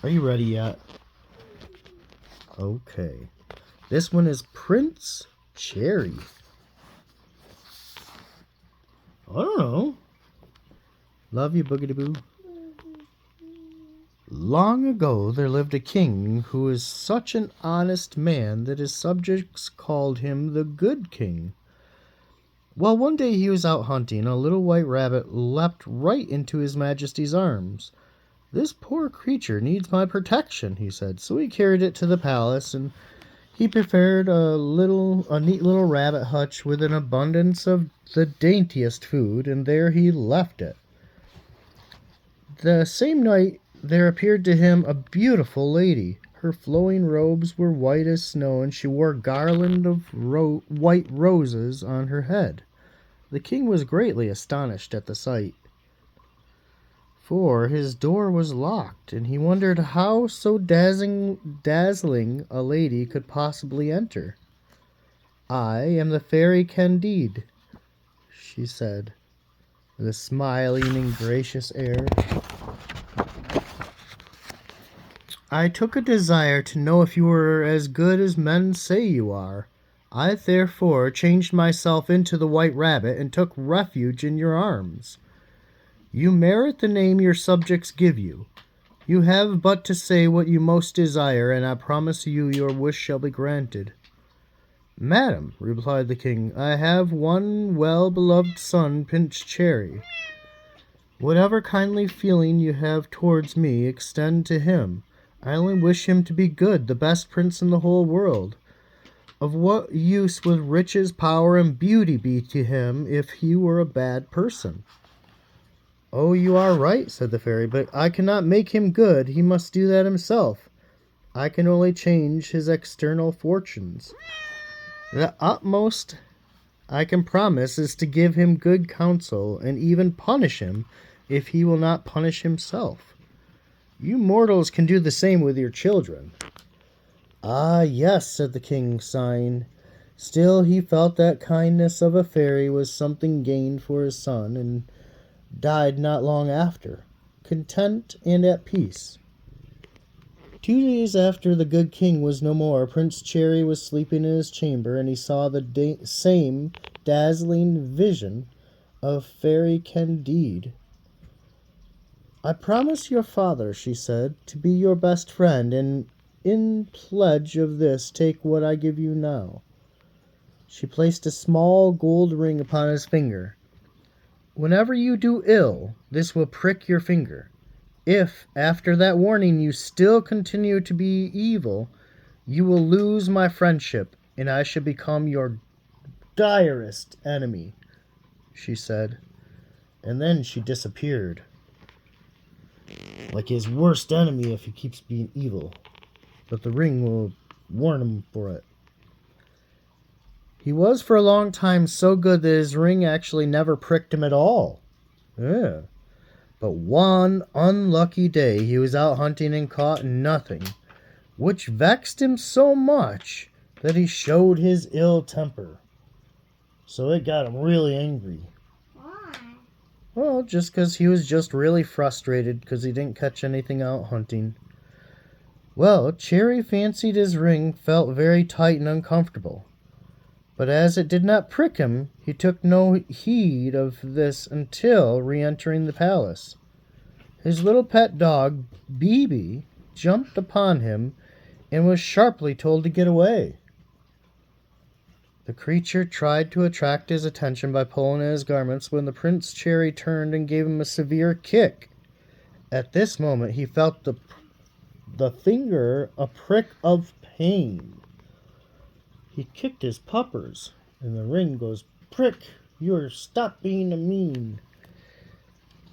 Are you ready yet? Okay. This one is Prince Cherry. I don't know. Love you, Boogity Boo. Long ago there lived a king who was such an honest man that his subjects called him the Good King. Well, one day he was out hunting. A little white rabbit leapt right into his majesty's arms. "This poor creature needs my protection," he said. So he carried it to the palace, and he prepared a neat little rabbit hutch with an abundance of the daintiest food, and there he left it. The same night there appeared to him a beautiful lady. Her flowing robes were white as snow, and she wore a garland of white roses on her head. The king was greatly astonished at the sight, for his door was locked, and he wondered how so dazzling a lady could possibly enter. "I am the Fairy Candide," she said, with a smiling and gracious air. "I took a desire to know if you were as good as men say you are. I therefore changed myself into the white rabbit and took refuge in your arms. You merit the name your subjects give you. You have but to say what you most desire, and I promise you your wish shall be granted." "Madam," replied the king, "I have one well-beloved son, Prince Cherry. Whatever kindly feeling you have towards me, extend to him. I only wish him to be good, the best prince in the whole world. Of what use would riches, power, and beauty be to him if he were a bad person?" "Oh, you are right," said the fairy, "but I cannot make him good. He must do that himself. I can only change his external fortunes. The utmost I can promise is to give him good counsel, and even punish him if he will not punish himself. You mortals can do the same with your children." "Ah, yes," said the king, sighing. Still he felt that kindness of a fairy was something gained for his son, and died not long after, content and at peace. 2 days after the good king was no more, Prince Cherry was sleeping in his chamber, and he saw the same dazzling vision of Fairy Candide. "I promise your father," she said, "to be your best friend, and in pledge of this take what I give you now." She placed a small gold ring upon his finger. "Whenever you do ill, this will prick your finger. If, after that warning, you still continue to be evil, you will lose my friendship, and I shall become your direst enemy," she said. And then she disappeared. Like his worst enemy if he keeps being evil. But the ring will warn him for it. He was for a long time so good that his ring actually never pricked him at all. Yeah. But one unlucky day he was out hunting and caught nothing, which vexed him so much that he showed his ill temper. So it got him really angry. Why? Well, just because he was just really frustrated because he didn't catch anything out hunting. Well, Cherry fancied his ring felt very tight and uncomfortable. But as it did not prick him, he took no heed of this until re-entering the palace. His little pet dog, BB, jumped upon him and was sharply told to get away. The creature tried to attract his attention by pulling at his garments when the Prince Cherry turned and gave him a severe kick. At this moment he felt the finger a prick of pain. He kicked his puppers, and the ring goes, "Prick, you're stop being a mean."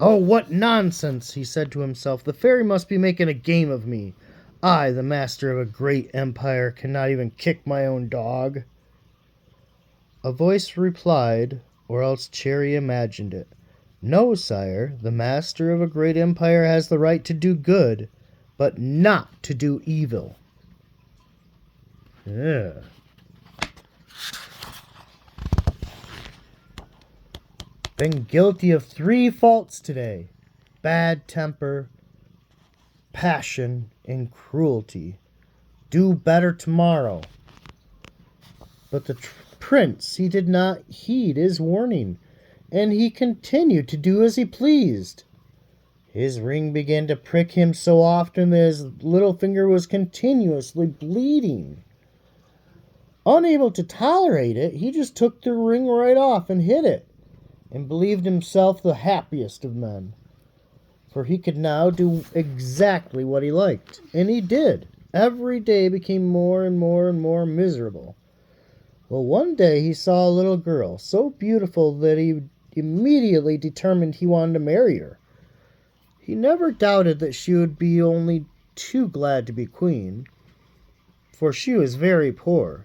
"Oh, what nonsense," he said to himself. "The fairy must be making a game of me. I, the master of a great empire, cannot even kick my own dog." A voice replied, or else Cherry imagined it. "No, sire, the master of a great empire has the right to do good, but not to do evil." Yeah. Been guilty of 3 faults today: bad temper, passion and cruelty. Do better tomorrow." But the prince, he did not heed his warning, and he continued to do as he pleased. His ring began to prick him so often that his little finger was continuously bleeding. Unable to tolerate it, he just took the ring right off and hid it, and believed himself the happiest of men. For he could now do exactly what he liked, and he did. Every day became more and more and more miserable. Well, one day he saw a little girl, so beautiful that he immediately determined he wanted to marry her. He never doubted that she would be only too glad to be queen, for she was very poor.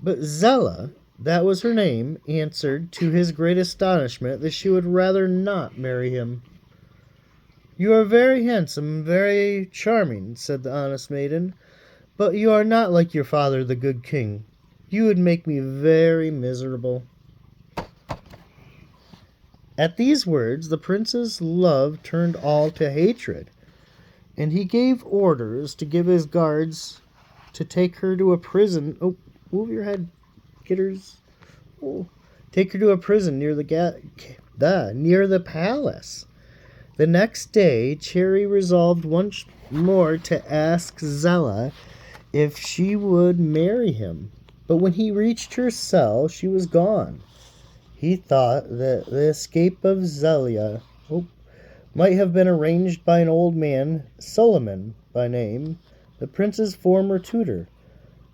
But Zella, that was her name, answered, to his great astonishment, that she would rather not marry him. "You are very handsome, very charming," said the honest maiden, "but you are not like your father, the good king. You would make me very miserable." At these words, the prince's love turned all to hatred, and he gave orders to give his guards to take her to a prison. Oh, move your head, kidders. Oh, take her to a prison near the palace. The next day, Cherry resolved once more to ask Zella if she would marry him. But when he reached her cell, she was gone. He thought that the escape of Zella might have been arranged by an old man, Suleiman by name, the prince's former tutor,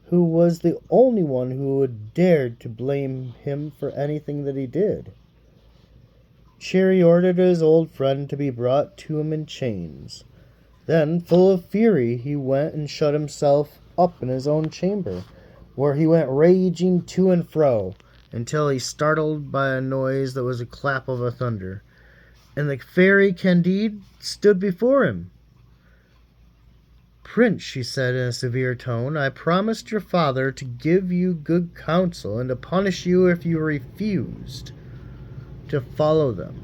who was the only one who would dare to blame him for anything that he did. Cherry ordered his old friend to be brought to him in chains. Then, full of fury, he went and shut himself up in his own chamber, where he went raging to and fro, until he startled by a noise that was a clap of a thunder, and the fairy Candide stood before him. "Prince," she said in a severe tone, "I promised your father to give you good counsel, and to punish you if you refused to follow them.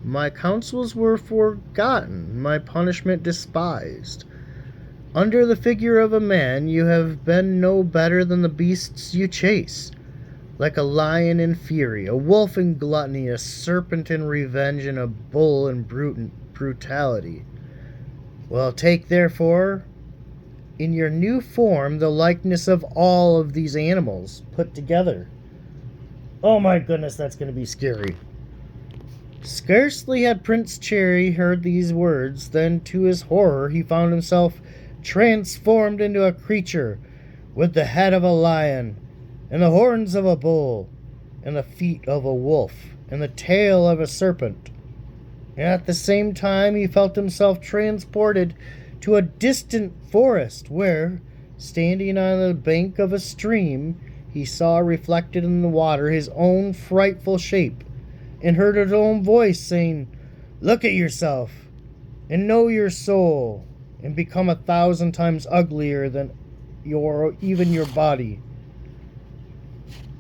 My counsels were forgotten, my punishment despised. Under the figure of a man, you have been no better than the beasts you chase. Like a lion in fury, a wolf in gluttony, a serpent in revenge, and a bull in brutality. Well, take, therefore, in your new form the likeness of all of these animals put together." Oh my goodness, that's going to be scary. Scarcely had Prince Cherry heard these words, than to his horror he found himself transformed into a creature with the head of a lion, and the horns of a bull, and the feet of a wolf, and the tail of a serpent. And at the same time he felt himself transported to a distant forest, where, standing on the bank of a stream, he saw reflected in the water his own frightful shape, and heard his own voice saying, "Look at yourself, and know your soul, and become 1,000 times uglier than even your body."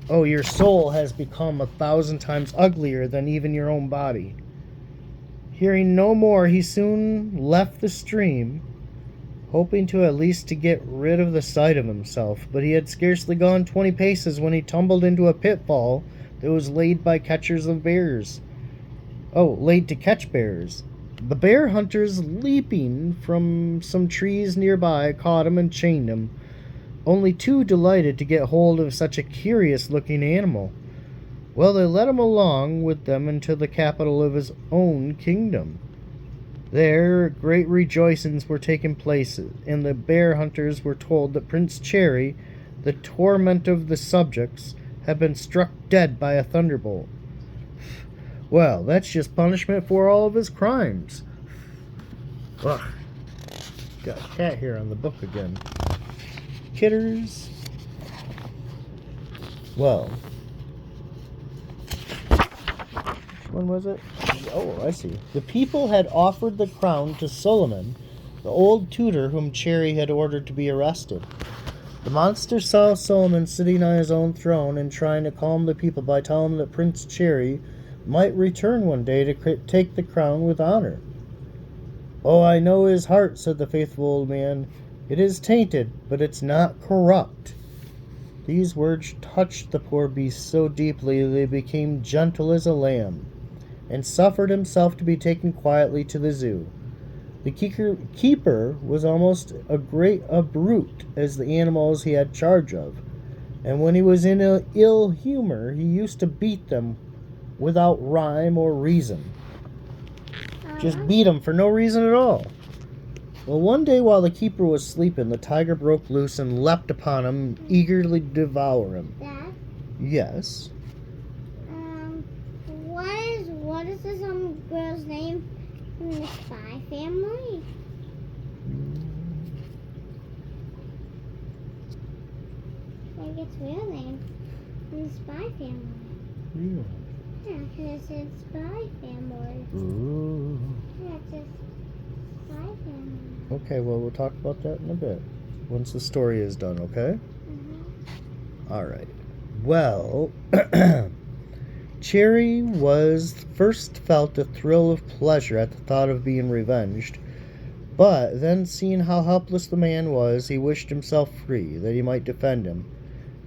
Oh, your soul has become 1,000 times uglier than even your own body. Hearing no more, he soon left the stream, hoping to at least to get rid of the sight of himself. But he had scarcely gone 20 paces when he tumbled into a pitfall that was laid by catchers of bears. Laid to catch bears. The bear hunters, leaping from some trees nearby, caught him and chained him, only too delighted to get hold of such a curious-looking animal. Well, they led him along with them into the capital of his own kingdom. There great rejoicings were taking place, and the bear hunters were told that Prince Cherry, the torment of the subjects, had been struck dead by a thunderbolt. Well, that's just punishment for all of his crimes. Ugh. Got a cat here on the book again. Kidders. Well, which one was it? Oh, I see. The people had offered the crown to Suleiman, the old tutor whom Cherry had ordered to be arrested. The monster saw Suleiman sitting on his own throne and trying to calm the people by telling them that Prince Cherry might return one day to take the crown with honor. Oh, I know his heart, said the faithful old man. It is tainted, but it's not corrupt. These words touched the poor beast so deeply that he became gentle as a lamb, and suffered himself to be taken quietly to the zoo. The keeper was almost a brute as the animals he had charge of, and when he was in ill humor he used to beat them without rhyme or reason. Just beat them for no reason at all. Well, one day while the keeper was sleeping, the tiger broke loose and leapt upon him, eagerly to devour him. Dad? Yes? What is this girl's name from the Spy Family? Like its real name from the Spy Family. Yeah, because it said Spy Family. Ooh. Yeah, it says Spy Family. Okay, well, we'll talk about that in a bit. Once the story is done, okay? Alright. Well, Cherry first felt a thrill of pleasure at the thought of being revenged, but then seeing how helpless the man was, he wished himself free, that he might defend him.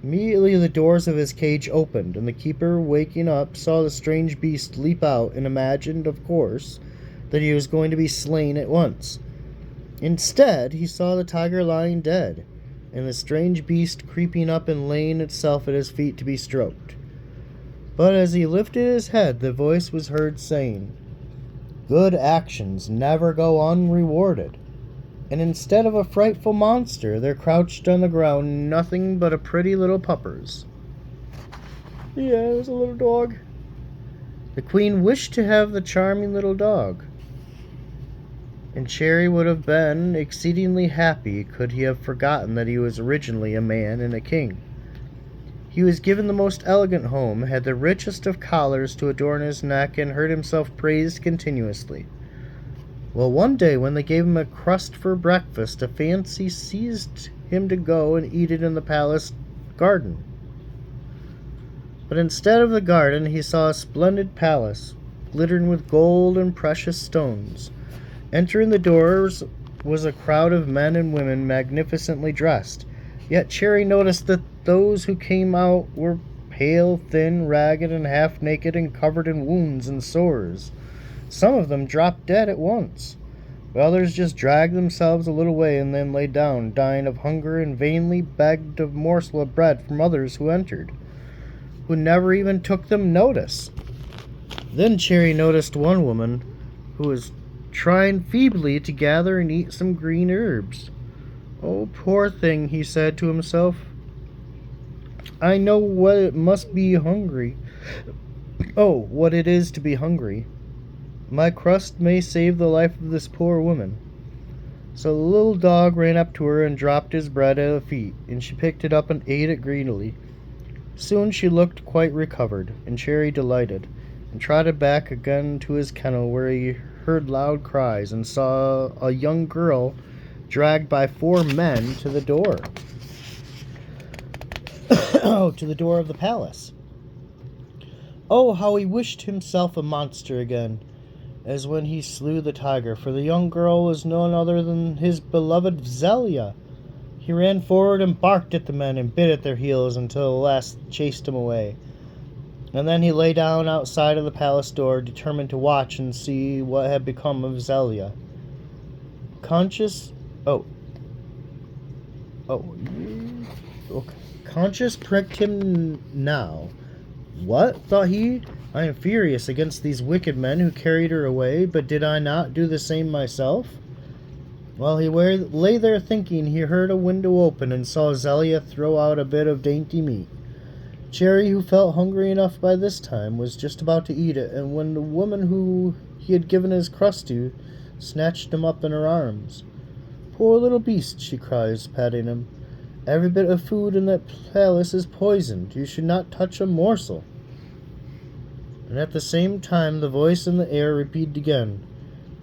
Immediately the doors of his cage opened, and the keeper, waking up, saw the strange beast leap out and imagined, of course, that he was going to be slain at once. Instead, he saw the tiger lying dead, and the strange beast creeping up and laying itself at his feet to be stroked. But as he lifted his head, the voice was heard saying, "Good actions never go unrewarded." And instead of a frightful monster, there crouched on the ground nothing but a pretty little puppers. Yeah, it was a little dog. The queen wished to have the charming little dog, and Cherry would have been exceedingly happy could he have forgotten that he was originally a man and a king. He was given the most elegant home, had the richest of collars to adorn his neck, and heard himself praised continuously. Well, one day when they gave him a crust for breakfast, a fancy seized him to go and eat it in the palace garden. But instead of the garden, he saw a splendid palace, glittering with gold and precious stones. Entering the doors was a crowd of men and women magnificently dressed. Yet Cherry noticed that those who came out were pale, thin, ragged, and half naked, and covered in wounds and sores. Some of them dropped dead at once, while others just dragged themselves a little way and then lay down, dying of hunger, and vainly begged a morsel of bread from others who entered, who never even took them notice. Then Cherry noticed one woman who was trying feebly to gather and eat some green herbs. "Oh, poor thing," he said to himself. "I know what it must be hungry. Oh, what it is to be hungry. My crust may save the life of this poor woman." So the little dog ran up to her and dropped his bread at her feet, and she picked it up and ate it greedily. Soon she looked quite recovered, and Cherry delighted, and trotted back again to his kennel, where he heard loud cries and saw a young girl dragged by 4 men to the door. To the door of the palace. Oh, how he wished himself a monster again, as when he slew the tiger, for the young girl was none other than his beloved Zelia. He ran forward and barked at the men and bit at their heels until the last chased him away. And then he lay down outside of the palace door, determined to watch and see what had become of Zelia. Conscience pricked him now. "What?" thought he. "I am furious against these wicked men who carried her away, but did I not do the same myself?" While he lay there thinking, he heard a window open and saw Zelia throw out a bit of dainty meat. Cherry, who felt hungry enough by this time, was just about to eat it, and when the woman who he had given his crust to snatched him up in her arms. "Poor little beast," she cries, patting him. "Every bit of food in that palace is poisoned. You should not touch a morsel." And at the same time the voice in the air repeated again,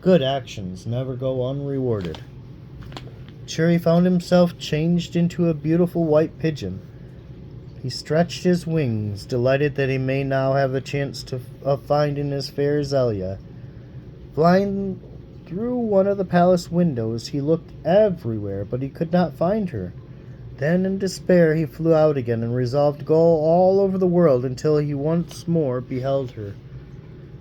"Good actions never go unrewarded." Cherry found himself changed into a beautiful white pigeon. He stretched his wings, delighted that he may now have the chance of finding his fair Zelia. Flying Through one of the palace windows he looked everywhere, but he could not find her. Then in despair he flew out again and resolved to go all over the world until he once more beheld her.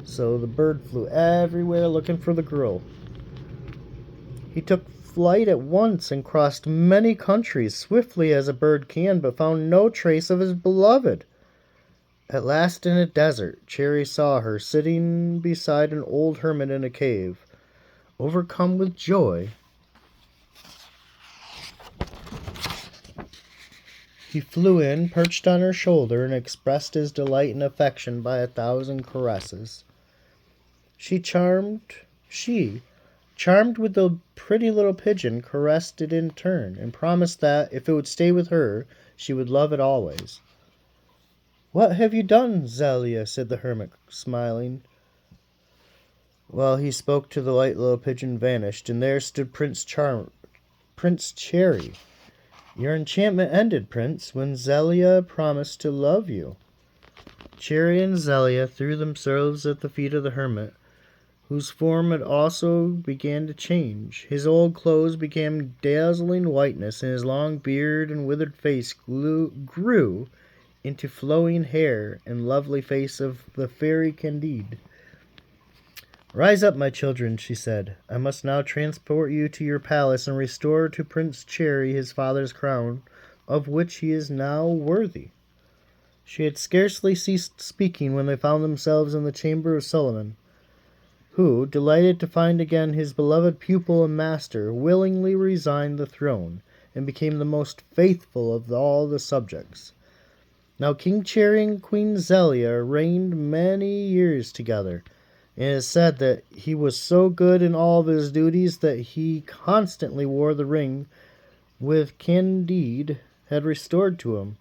So the bird flew everywhere looking for the girl. He took flight at once and crossed many countries swiftly as a bird can, but found no trace of his beloved. At last in a desert, Cherry saw her sitting beside an old hermit in a cave. Overcome with joy, he flew in, perched on her shoulder, and expressed his delight and affection by 1,000 caresses. Charmed with the pretty little pigeon, caressed it in turn, and promised that, if it would stay with her, she would love it always. "What have you done, Zelia?" said the hermit, smiling. While he spoke to the light little pigeon vanished, and there stood Prince Cherry. "Your enchantment ended, Prince, when Zelia promised to love you." Cherry and Zelia threw themselves at the feet of the hermit, whose form had also began to change. His old clothes became dazzling whiteness, and his long beard and withered face grew into flowing hair and lovely face of the fairy Candide. "Rise up, my children," she said. "I must now transport you to your palace and restore to Prince Cherry his father's crown, of which he is now worthy." She had scarcely ceased speaking when they found themselves in the chamber of Suliman, who, delighted to find again his beloved pupil and master, willingly resigned the throne, and became the most faithful of all the subjects. Now King Cherry and Queen Zelia reigned many years together, and it is said that he was so good in all of his duties that he constantly wore the ring which Candide had restored to him.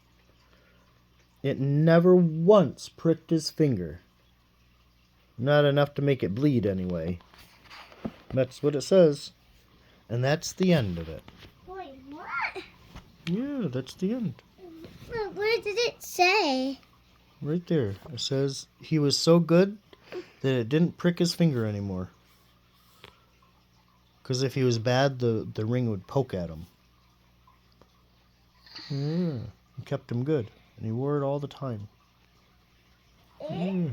It never once pricked his finger. Not enough to make it bleed, anyway. That's what it says. And that's the end of it. Wait, what? Yeah, that's the end. Where did it say? Right there. It says he was so good that it didn't prick his finger anymore. Because if he was bad, the ring would poke at him. Yeah, it kept him good. And he wore it all the time. Yeah.